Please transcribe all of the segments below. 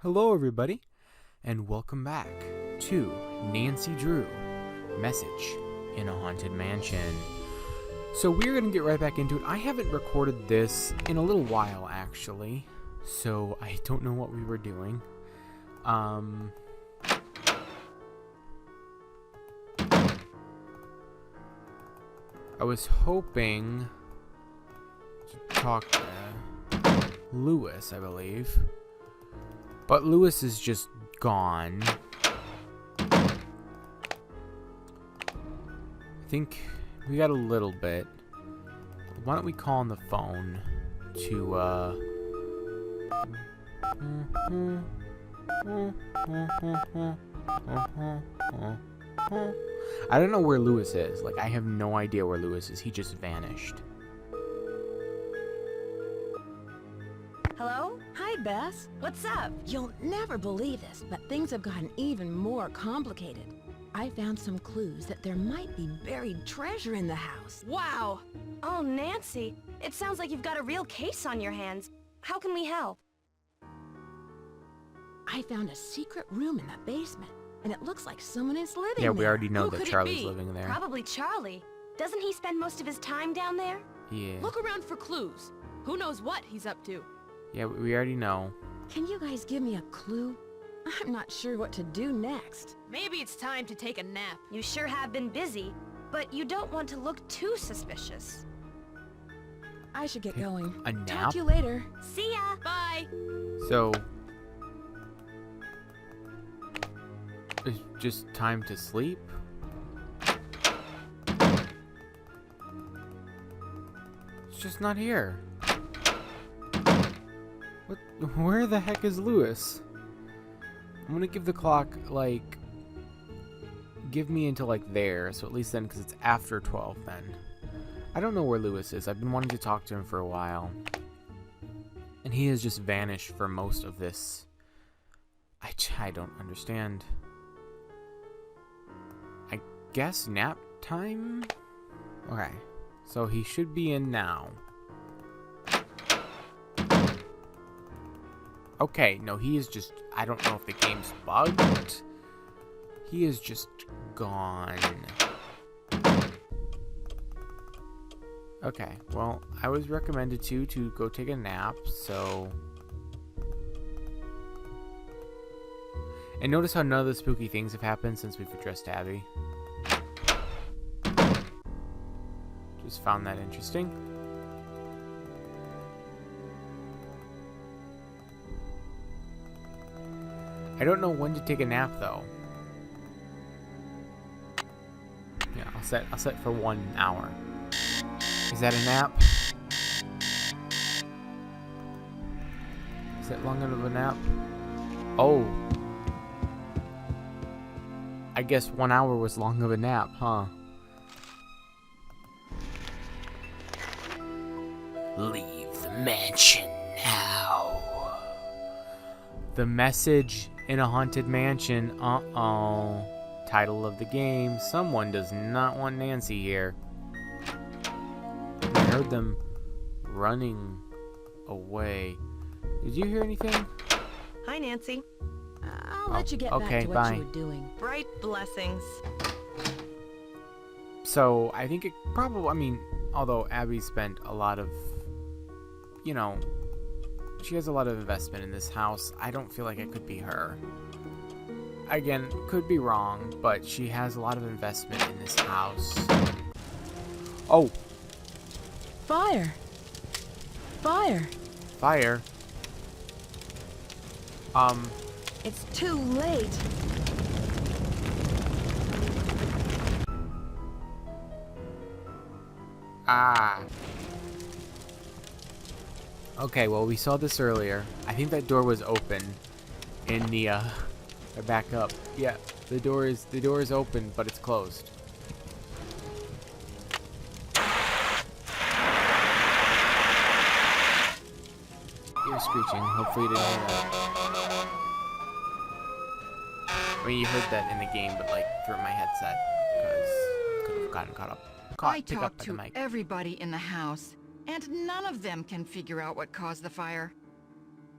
Hello, everybody, and welcome back to Nancy Drew Message in a Haunted Mansion. So we're going to get right back into it. I haven't recorded this in a little while, actually, so I don't know what we were doing. I was hoping to talk to Lewis, I believe. But Lewis is just gone. I think we got a little bit. Why don't we call on the phone to, I don't know where Lewis is. Like, I have no idea where Lewis is. He just vanished. Hello? Hi, Bess. What's up? You'll never believe this, but things have gotten even more complicated. I found some clues that there might be buried treasure in the house. Wow! Oh, Nancy, it sounds like you've got a real case on your hands. How can we help? I found a secret room in the basement, and it looks like someone is living there. Yeah, we already know Who that could it Charlie's be? living there. Probably Charlie. Doesn't he spend most of his time down there? Yeah. Look around for clues. Who knows what he's up to? Yeah, we already know. Can you guys give me a clue? I'm not sure what to do next. Maybe it's time to take a nap. You sure have been busy, but you don't want to look too suspicious. I should get going. A nap? Talk to you later. See ya! Bye! So, it's just time to sleep? It's just not here. What? Where the heck is Lewis? I'm gonna give the clock, like, give me until, like, there, so at least then, because it's after 12 then. I don't know where Lewis is. I've been wanting to talk to him for a while. And he has just vanished for most of this. I don't understand. I guess nap time? Okay. So he should be in now. Okay, no, he is just... I don't know if the game's bugged. He is just gone. Okay, well, I was recommended to go take a nap, so... And notice how none of the spooky things have happened since we've addressed Abby. Just found that interesting. I don't know when to take a nap though. Yeah, I'll set for 1 hour. Is that a nap? Is that long enough of a nap? Oh. I guess 1 hour was long of a nap, huh? Leave the mansion now. The message in a haunted mansion. Uh-oh. Title of the game. Someone does not want Nancy here. I heard them running away. Did you hear anything? Hi, Nancy. I'll let you get back to what you were doing. Bright blessings. So, I think it probably, I mean, although Abby spent a lot of, you know, she has a lot of investment in this house, I don't feel like it could be her. Again, could be wrong, but she has a lot of investment in this house. Oh! Fire! Fire! Fire? It's too late. Ah. Okay, well, we saw this earlier. I think that door was open in the, back up. Yeah, the door is open, but it's closed. You're screeching. Hopefully you didn't hear that. I mean, you heard that in the game, but, like, through my headset, because could have gotten caught up. I talked to everybody in the house, and none of them can figure out what caused the fire.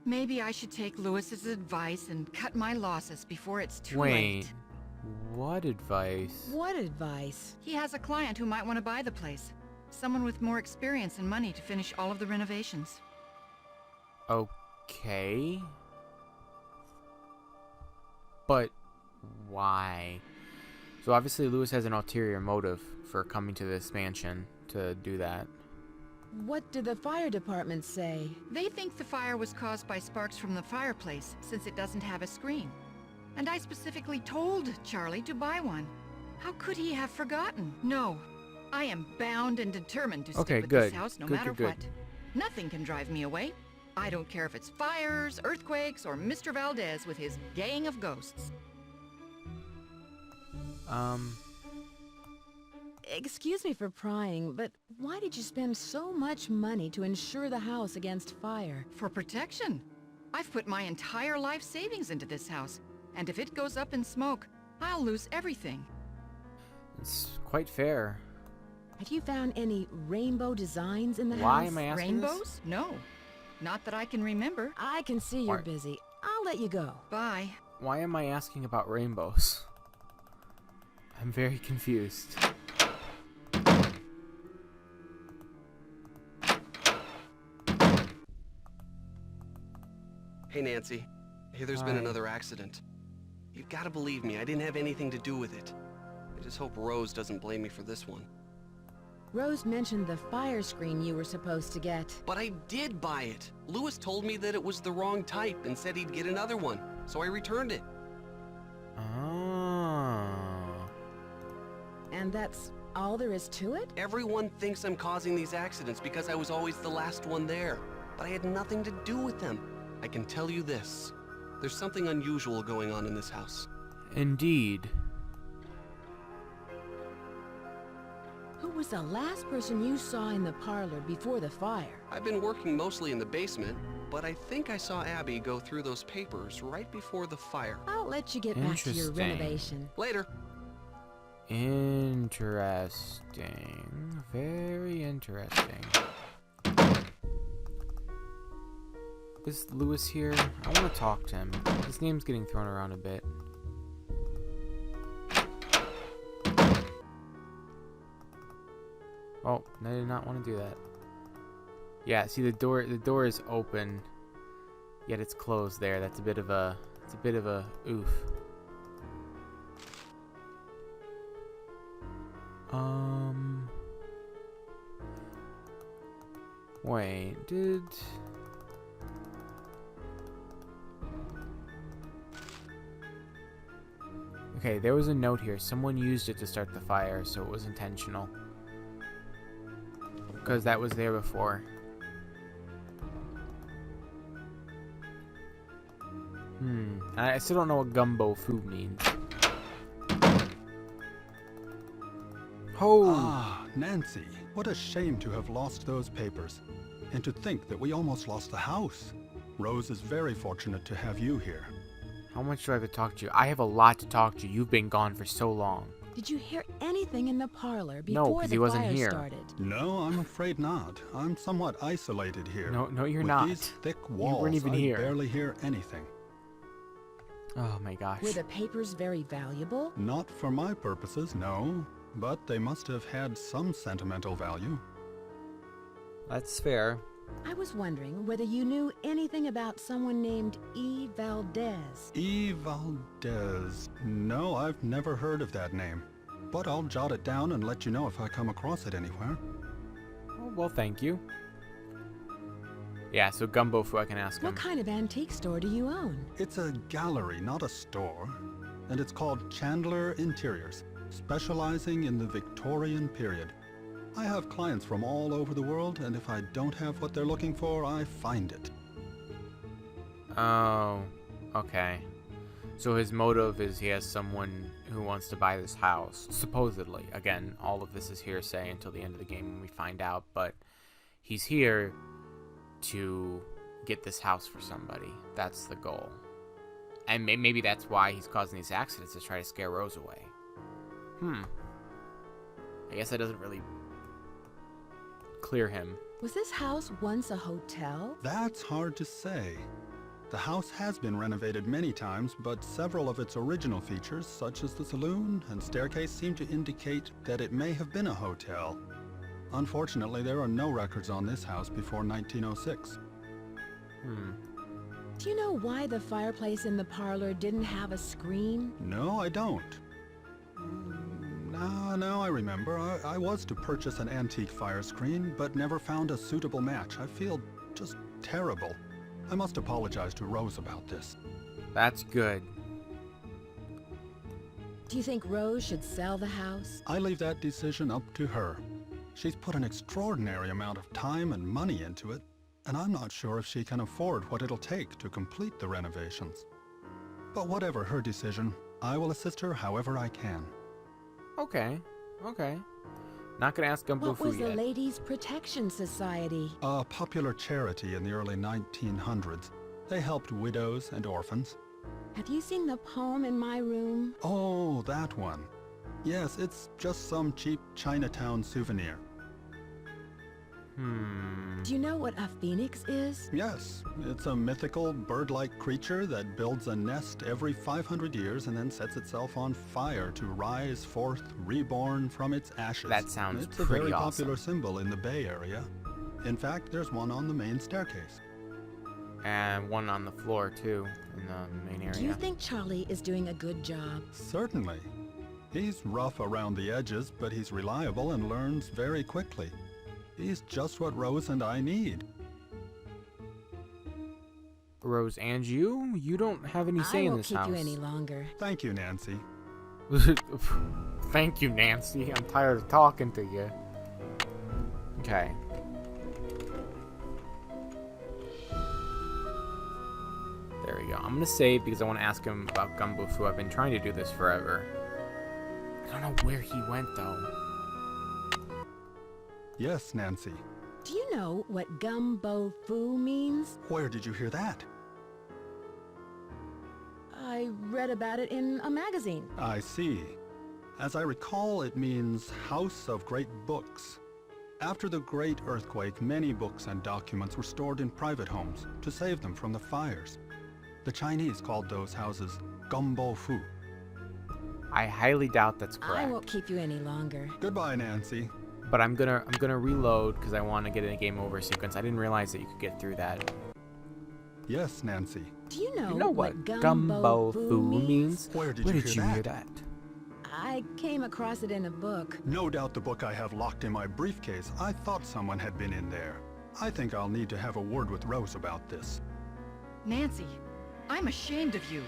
Maybe I should take Lewis's advice and cut my losses before it's too Wait. late. What advice? What advice? He has a client who might want to buy the place. Someone with more experience and money to finish all of the renovations. Okay. But why? So obviously Lewis has an ulterior motive for coming to this mansion to do that. What did the fire department say? They think the fire was caused by sparks from the fireplace, since it doesn't have a screen. And I specifically told Charlie to buy one. How could he have forgotten? No. I am bound and determined to stick with this house no matter what. Nothing can drive me away. I don't care if it's fires, earthquakes, or Mr. Valdez with his gang of ghosts. Excuse me for prying, but why did you spend so much money to insure the house against fire? For protection. I've put my entire life savings into this house, and if it goes up in smoke, I'll lose everything. It's quite fair. Have you found any rainbow designs in the Why house? am I asking Rainbows? this? No. Not that I can remember. I can see you're Why- busy. I'll let you go. Bye. Why am I asking about rainbows? I'm very confused. Hey, Nancy. I hear there's been Hi. another accident. You've got to believe me, I didn't have anything to do with it. I just hope Rose doesn't blame me for this one. Rose mentioned the fire screen you were supposed to get. But I did buy it. Lewis told me that it was the wrong type and said he'd get another one, so I returned it. Oh. And that's all there is to it? Everyone thinks I'm causing these accidents because I was always the last one there. But I had nothing to do with them. I can tell you this. There's something unusual going on in this house. Indeed. Who was the last person you saw in the parlor before the fire? I've been working mostly in the basement, but I think I saw Abby go through those papers right before the fire. I'll let you get back to your Interesting. renovation. Later. Interesting. Very interesting. Is Lewis here? I want to talk to him. His name's getting thrown around a bit. Oh, I did not want to do that. Yeah, see the door is open, yet it's closed there. That's a bit of a oof. Wait, Okay, there was a note here. Someone used it to start the fire, so it was intentional. Because that was there before. I still don't know what gumbo food means. Oh! Ah, Nancy, what a shame to have lost those papers. And to think that we almost lost the house. Rose is very fortunate to have you here. How much do I have to talk to you? I have a lot to talk to you. You've been gone for so long. Did you hear anything in the parlor No, before 'cause the he wasn't fire here. started? No, I'm afraid not. I'm somewhat isolated here. No, you're With not. these thick walls, even I here. barely hear anything. Oh my gosh. Were the papers very valuable? Not for my purposes, no. But they must have had some sentimental value. That's fair. I was wondering whether you knew anything about someone named E. Valdez. E. Valdez. No, I've never heard of that name. But I'll jot it down and let you know if I come across it anywhere. Oh, well, thank you. Yeah, so gumbo food, I can ask him. What kind of antique store do you own? It's a gallery, not a store. And it's called Chandler Interiors, specializing in the Victorian period. I have clients from all over the world, and if I don't have what they're looking for, I find it. Oh, okay. So his motive is he has someone who wants to buy this house, supposedly. Again, all of this is hearsay until the end of the game when we find out, but he's here to get this house for somebody. That's the goal. And maybe that's why he's causing these accidents, to try to scare Rose away. I guess that doesn't really clear him. Was this house once a hotel? That's hard to say. The house has been renovated many times, but several of its original features, such as the saloon and staircase, seem to indicate that it may have been a hotel. Unfortunately, there are no records on this house before 1906. Do you know why the fireplace in the parlor didn't have a screen? No, I don't. Now I remember. I was to purchase an antique fire screen, but never found a suitable match. I feel just terrible. I must apologize to Rose about this. That's good. Do you think Rose should sell the house? I leave that decision up to her. She's put an extraordinary amount of time and money into it, and I'm not sure if she can afford what it'll take to complete the renovations. But whatever her decision, I will assist her however I can. Okay. Not gonna ask Gumbo What was Fu the yet. Ladies' Protection Society? A popular charity in the early 1900s. They helped widows and orphans. Have you seen the poem in my room? Oh, that one. Yes, it's just some cheap Chinatown souvenir. Do you know what a phoenix is? Yes, it's a mythical bird-like creature that builds a nest every 500 years and then sets itself on fire to rise forth reborn from its ashes. That sounds It's a pretty very awesome. popular symbol in the Bay Area. In fact, there's one on the main staircase. And one on the floor too, in the main area. Do you think Charlie is doing a good job? Certainly. He's rough around the edges, but he's reliable and learns very quickly. He's just what Rose and I need. Rose and you? You don't have any say I in won't this keep house. you any longer. Thank you, Nancy. Thank you, Nancy. I'm tired of talking to you. Okay. There we go. I'm gonna save because I want to ask him about Gumbo Fu. I've been trying to do this forever. I don't know where he went though. Yes, Nancy. Do you know what gumbo fu means? Where did you hear that? I read about it in a magazine. I see. As I recall, it means House of Great Books. After the Great Earthquake, many books and documents were stored in private homes to save them from the fires. The Chinese called those houses Gumbo Fu. I highly doubt that's I correct. won't keep you any longer. Goodbye, Nancy. But I'm gonna reload because I want to get in a game over sequence. I didn't realize that you could get through that. Yes, Nancy. Do you know, You know what gumbo Gumbo fu Fu means? means? Where did you hear that? I came across it in a book. No doubt the book I have locked in my briefcase. I thought someone had been in there. I think I'll need to have a word with Rose about this. Nancy, I'm ashamed of you.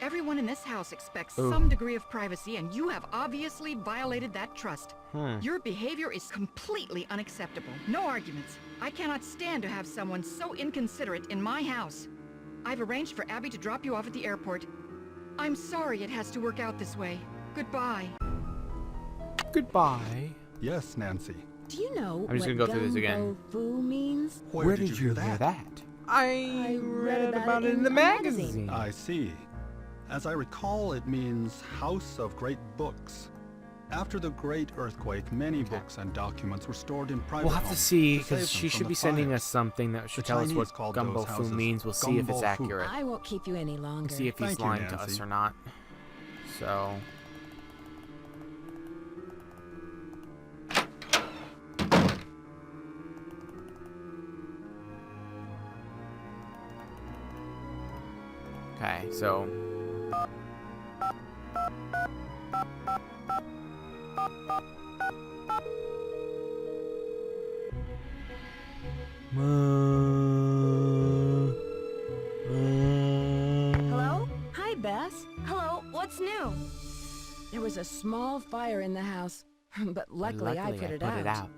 Everyone in this house expects Ooh. some degree of privacy, and you have obviously violated that trust. Hmm. Your behavior is completely unacceptable. No arguments. I cannot stand to have someone so inconsiderate in my house. I've arranged for Abby to drop you off at the airport. I'm sorry it has to work out this way. Goodbye. Goodbye. Yes, Nancy. Do you know I'm just what gonna go through this again. gumbo fu means? Where did you hear that? I read about it in the a magazine. I see. As I recall, it means House of Great Books. After the Great Earthquake, many books and documents were stored in private We'll have to homes see save because them she from should the be sending fires. us something that should The tell us Chinese what called Gumbo those Fu houses means. We'll see if it's Gumbo Fu. accurate. I won't keep you any longer. See if he's Thank you, lying to us Nancy. or not. So. Okay, so. Hello? Hi, Bess. Hello, what's new? There was a small fire in the house, but luckily I put it out.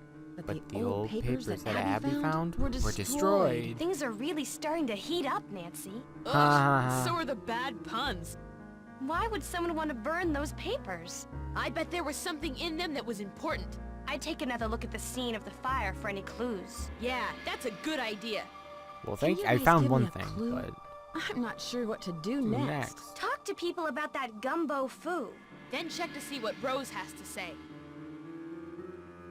But the old papers that Abby Abby found were were destroyed. destroyed. Things are really starting to heat up, Nancy. Ugh, So are the bad puns. Why would someone want to burn those papers? I bet there was something in them that was important. I'd take another look at the scene of the fire for any clues. Yeah, that's a good idea. Well, Can thank you I guys found give one me a thing, clue? but I'm not sure what to do who next. Talk to people about that gumbo fu. Then check to see what Rose has to say.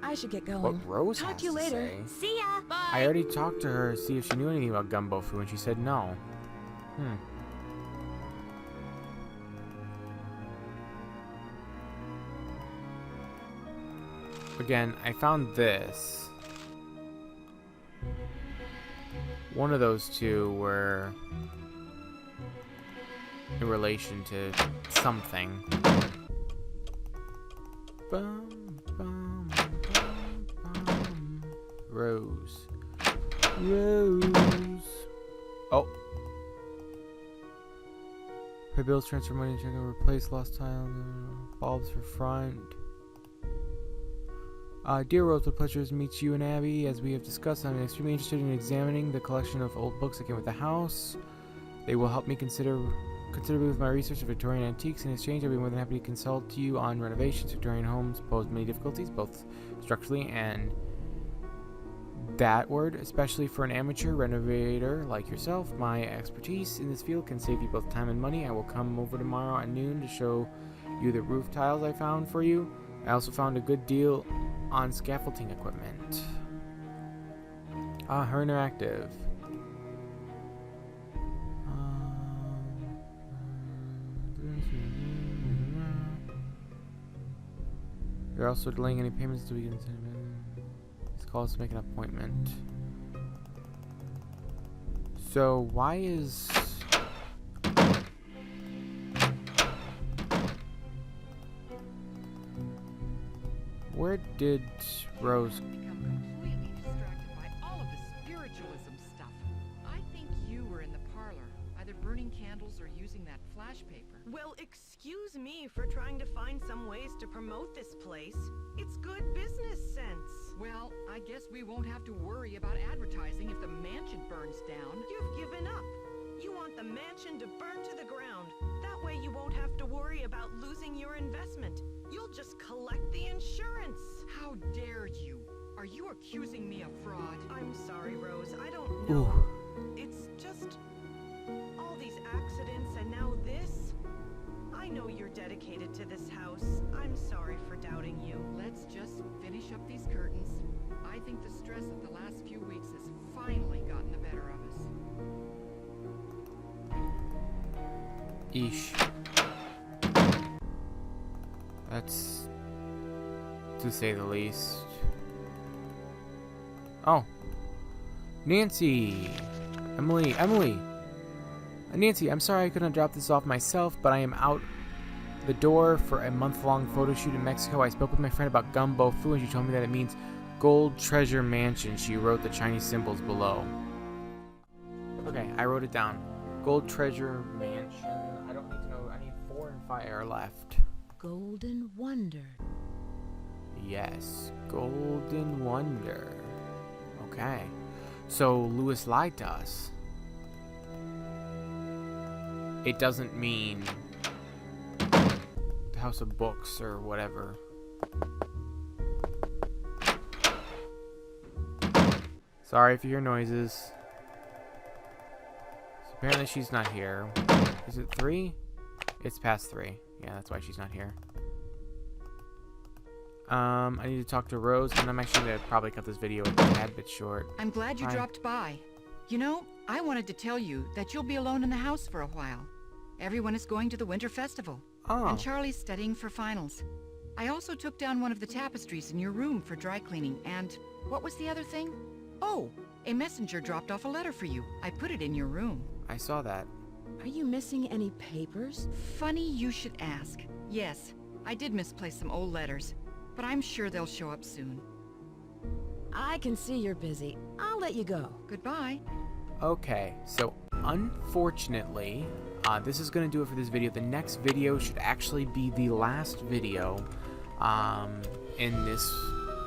I should get going. what Rose Talk has to you later. say. See ya! Bye. I already talked to her to see if she knew anything about Gumbo Fu, and she said no. Again, I found this. One of those two were in relation to something. Bum, bum, bum, bum. Rose. Rose. Oh. Pay bills, transfer money, check out, replace lost tile, bulbs for front. Dear Rose, what pleasure to meet you and Abby. As we have discussed, I'm extremely interested in examining the collection of old books that came with the house. They will help me considerably with my research of Victorian antiques. In exchange, I'll be more than happy to consult you on renovations. Victorian homes pose many difficulties, both structurally and that word, especially for an amateur renovator like yourself. My expertise in this field can save you both time and money. I will come over tomorrow at noon to show you the roof tiles I found for you. I also found a good deal on scaffolding equipment. Her interactive. You're also delaying any payments until we can send in. This call us to make an appointment. So why is where did Rose? Become completely distracted by all of the spiritualism stuff. I think you were in the parlor, either burning candles or using that flash paper. Well, excuse me for trying to find some ways to promote this place. It's good business sense. Well, I guess we won't have to worry about advertising if the mansion burns down. You've given up. You want the mansion to burn to the ground. That way you won't have to worry about losing your investment. You'll just collect the insurance. How dare you? Are you accusing me of fraud? I'm sorry, Rose. I don't know. Ooh. It's just all these accidents and now this. I know you're dedicated to this house. I'm sorry for doubting you. Let's just finish up these curtains. I think the stress of the last few weeks has finally gotten the better of us. Eesh. That's to say the least. Oh. Nancy! Emily! Nancy, I'm sorry I couldn't drop this off myself, but I am out the door for a month-long photo shoot in Mexico. I spoke with my friend about gumbo fu, and she told me that it means Gold Treasure Mansion. She wrote the Chinese symbols below. Okay, I wrote it down. Gold Treasure Mansion. I don't need to know. I need 4 and 5 are left. Golden Wonder. Yes, Golden Wonder. Okay, so Lewis lied to us. It doesn't mean the House of Books or whatever. Sorry if you hear noises. So apparently she's not here. Is it 3? It's past 3. Yeah, that's why she's not here. I need to talk to Rose, and I'm actually going to probably cut this video a tad bit short. I'm glad you Hi. dropped by. You know, I wanted to tell you that you'll be alone in the house for a while. Everyone is going to the Winter Festival. Oh, And Charlie's studying for finals. I also took down one of the tapestries in your room for dry cleaning, and what was the other thing? Oh, a messenger dropped off a letter for you. I put it in your room. I saw that. Are you missing any papers? Funny you should ask. Yes, I did misplace some old letters, but I'm sure they'll show up soon. I can see you're busy. I'll let you go. Goodbye. Okay, so unfortunately, this is going to do it for this video. The next video should actually be the last video in this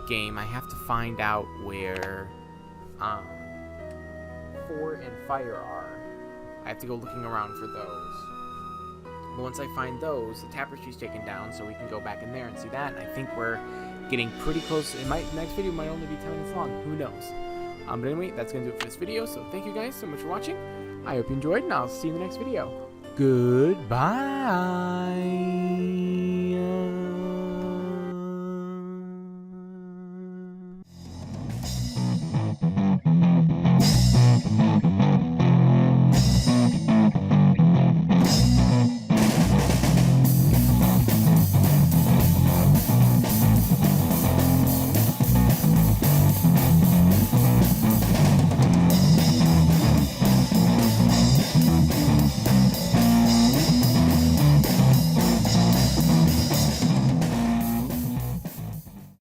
game. I have to find out where 4 and fire are. I have to go looking around for those. But once I find those, the tapestry's taken down, so we can go back in there and see that. And I think we're getting pretty close. Next video might only be 10 minutes long. Who knows? But anyway, that's going to do it for this video. So thank you guys so much for watching. I hope you enjoyed, and I'll see you in the next video. Goodbye.